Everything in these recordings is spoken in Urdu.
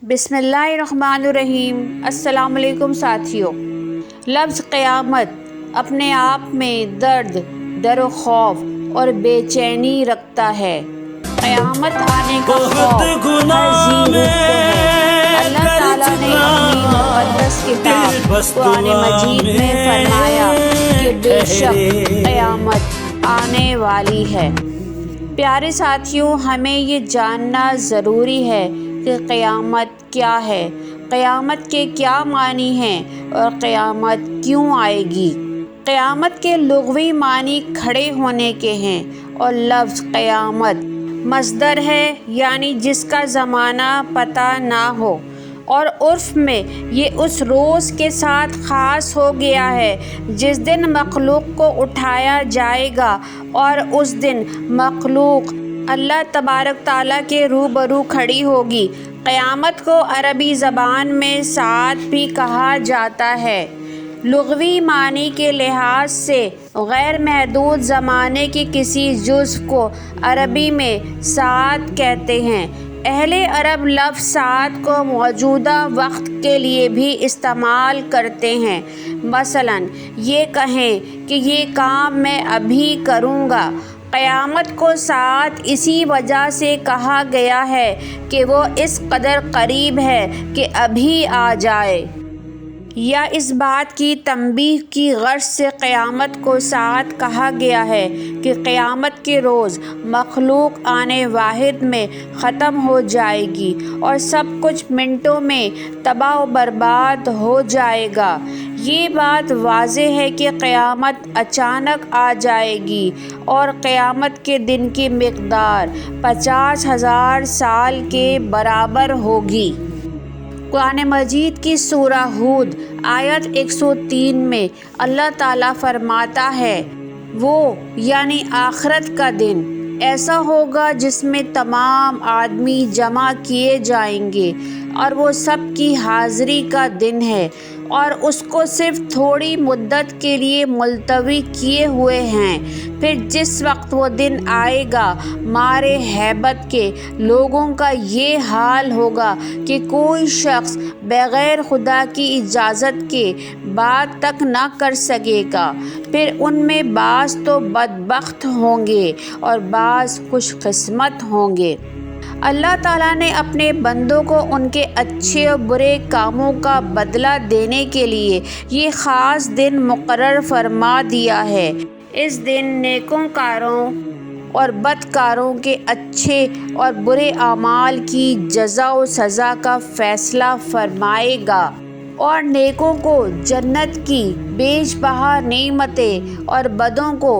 بسم اللہ الرحمن الرحیم۔ السلام علیکم ساتھیوں۔ لفظ قیامت اپنے آپ میں درد، ڈر و خوف اور بے چینی رکھتا ہے۔ قیامت آنے کا خوف ہر ذی روح کو ہے۔ اللہ تعالیٰ نے اپنی مقدس کتاب قرآن مجید میں فرمایا کہ بے شک قیامت آنے والی ہے۔ پیارے ساتھیوں، ہمیں یہ جاننا ضروری ہے کہ قیامت کیا ہے، قیامت کے کیا معنی ہیں اور قیامت کیوں آئے گی۔ قیامت کے لغوی معنی کھڑے ہونے کے ہیں اور لفظ قیامت مصدر ہے، یعنی جس کا زمانہ پتہ نہ ہو، اور عرف میں یہ اس روز کے ساتھ خاص ہو گیا ہے جس دن مخلوق کو اٹھایا جائے گا، اور اس دن مخلوق اللہ تبارک تعالیٰ کے روبرو کھڑی ہوگی۔ قیامت کو عربی زبان میں ساعت بھی کہا جاتا ہے۔ لغوی معنی کے لحاظ سے غیر محدود زمانے کے کسی جزو کو عربی میں ساعت کہتے ہیں۔ اہل عرب لفظ ساعت کو موجودہ وقت کے لیے بھی استعمال کرتے ہیں۔ مثلاً یہ کہیں کہ یہ کام میں ابھی کروں گا۔ قیامت کو ساعت اسی وجہ سے کہا گیا ہے کہ وہ اس قدر قریب ہے کہ ابھی آ جائے، یا اس بات کی تنبیہ کی غرض سے قیامت کو ساعت کہا گیا ہے کہ قیامت کے روز مخلوق آنے واحد میں ختم ہو جائے گی اور سب کچھ منٹوں میں تباہ و برباد ہو جائے گا۔ یہ بات واضح ہے کہ قیامت اچانک آ جائے گی اور قیامت کے دن کی مقدار 50,000 سال کے برابر ہوگی۔ قرآن مجید کی سورہ ہود آیت 103 میں اللہ تعالیٰ فرماتا ہے، وہ یعنی آخرت کا دن ایسا ہوگا جس میں تمام آدمی جمع کیے جائیں گے، اور وہ سب کی حاضری کا دن ہے، اور اس کو صرف تھوڑی مدت کے لیے ملتوی کیے ہوئے ہیں۔ پھر جس وقت وہ دن آئے گا، مارے ہیبت کے لوگوں کا یہ حال ہوگا کہ کوئی شخص بغیر خدا کی اجازت کے بات تک نہ کر سکے گا۔ پھر ان میں بعض تو بدبخت ہوں گے اور بعض خوش قسمت ہوں گے۔ اللہ تعالیٰ نے اپنے بندوں کو ان کے اچھے اور برے کاموں کا بدلہ دینے کے لیے یہ خاص دن مقرر فرما دیا ہے۔ اس دن نیکوں کاروں اور بدکاروں کے اچھے اور برے اعمال کی جزا و سزا کا فیصلہ فرمائے گا، اور نیکوں کو جنت کی بیش بہا نعمتیں اور بدوں کو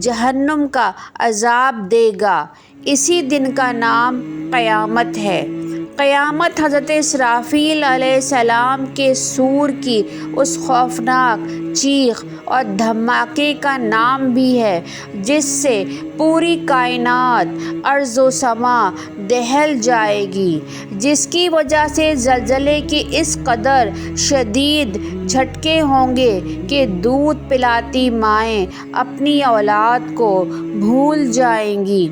جہنم کا عذاب دے گا۔ اسی دن کا نام قیامت ہے۔ قیامت حضرت اسرافیل علیہ السلام کے صور کی اس خوفناک چیخ اور دھماکے کا نام بھی ہے جس سے پوری کائنات ارض و سما دہل جائے گی، جس کی وجہ سے زلزلے کے اس قدر شدید جھٹکے ہوں گے کہ دودھ پلاتی مائیں اپنی اولاد کو بھول جائیں گی،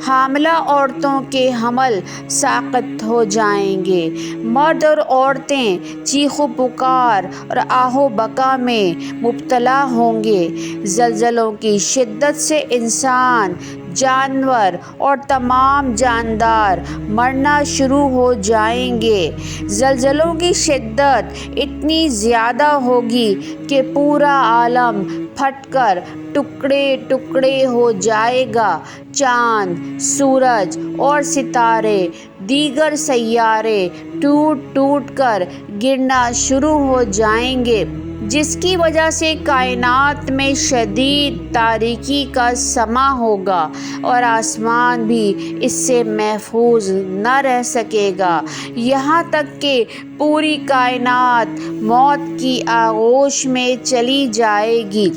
حاملہ عورتوں کے حمل ساقط ہو جائیں گے، مرد اور عورتیں چیخ و پکار اور آہ و بکا میں مبتلا ہوں گے۔ زلزلوں کی شدت سے انسان، جانور اور تمام جاندار مرنا شروع ہو جائیں گے۔ زلزلوں کی شدت اتنی زیادہ ہوگی کہ پورا عالم پھٹ کر ٹکڑے ٹکڑے ہو جائے گا، چاند، سورج اور ستارے، دیگر سیارے ٹوٹ ٹوٹ کر گرنا شروع ہو جائیں گے، جس کی وجہ سے کائنات میں شدید تاریکی کا سما ہوگا اور آسمان بھی اس سے محفوظ نہ رہ سکے گا، یہاں تک کہ پوری کائنات موت کی آغوش میں چلی جائے گی۔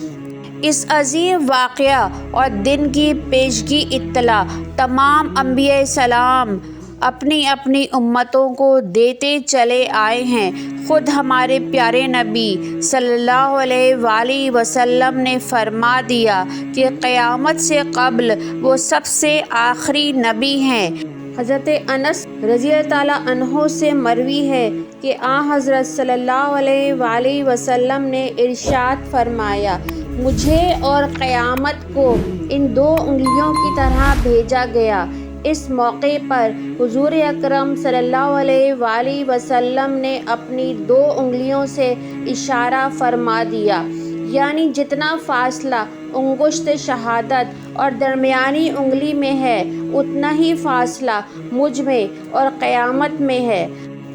اس عظیم واقعہ اور دن کی پیشگی اطلاع تمام انبیاء سلام اپنی اپنی امتوں کو دیتے چلے آئے ہیں۔ خود ہمارے پیارے نبی صلی اللہ علیہ وآلہ وسلم نے فرما دیا کہ قیامت سے قبل وہ سب سے آخری نبی ہیں۔ حضرت انس رضی اللہ تعالیٰ عنہ سے مروی ہے کہ حضرت صلی اللہ علیہ وآلہ وسلم نے ارشاد فرمایا، مجھے اور قیامت کو ان 2 انگلیوں کی طرح بھیجا گیا۔ اس موقع پر حضور اکرم صلی اللہ علیہ وآلہ وسلم نے اپنی 2 انگلیوں سے اشارہ فرما دیا، یعنی جتنا فاصلہ انگشت شہادت اور درمیانی انگلی میں ہے اتنا ہی فاصلہ مجھ میں اور قیامت میں ہے۔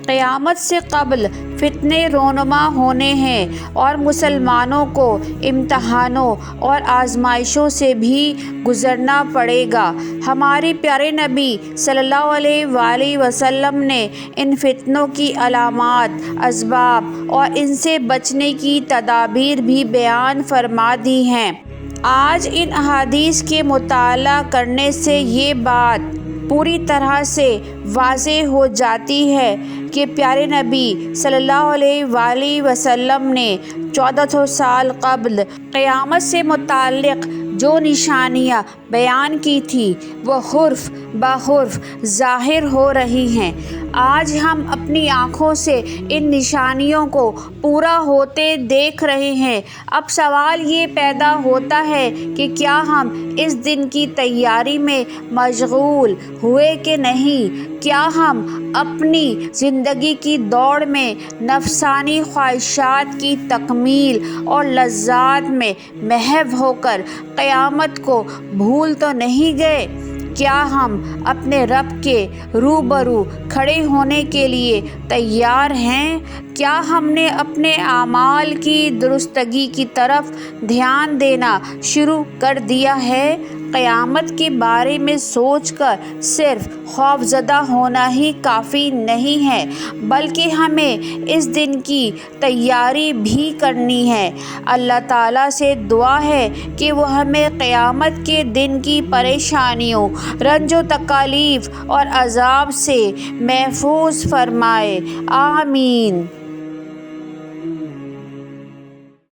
قیامت سے قبل فتنے رونما ہونے ہیں اور مسلمانوں کو امتحانوں اور آزمائشوں سے بھی گزرنا پڑے گا۔ ہمارے پیارے نبی صلی اللہ علیہ وآلہ وسلم نے ان فتنوں کی علامات، اسباب اور ان سے بچنے کی تدابیر بھی بیان فرما دی ہیں۔ آج ان احادیث کے مطالعہ کرنے سے یہ بات پوری طرح سے واضح ہو جاتی ہے کہ پیارے نبی صلی اللہ علیہ وآلہ وسلم نے 1400 سال قبل قیامت سے متعلق جو نشانیاں بیان کی تھی وہ حرف بحرف ظاہر ہو رہی ہیں۔ آج ہم اپنی آنکھوں سے ان نشانیوں کو پورا ہوتے دیکھ رہے ہیں۔ اب سوال یہ پیدا ہوتا ہے کہ کیا ہم اس دن کی تیاری میں مشغول ہوئے کہ نہیں؟ کیا ہم اپنی زندگی کی دوڑ میں نفسانی خواہشات کی تکمیل اور لذات میں محو ہو کر قیامت کو بھول تو نہیں گئے؟ کیا ہم اپنے رب کے روبرو کھڑے ہونے کے لیے تیار ہیں؟ کیا ہم نے اپنے اعمال کی درستگی کی طرف دھیان دینا شروع کر دیا ہے؟ قیامت کے بارے میں سوچ کر صرف خوف زدہ ہونا ہی کافی نہیں ہے، بلکہ ہمیں اس دن کی تیاری بھی کرنی ہے۔ اللہ تعالیٰ سے دعا ہے کہ وہ ہمیں قیامت کے دن کی پریشانیوں، رنج و تکالیف اور عذاب سے محفوظ فرمائے۔ آمین۔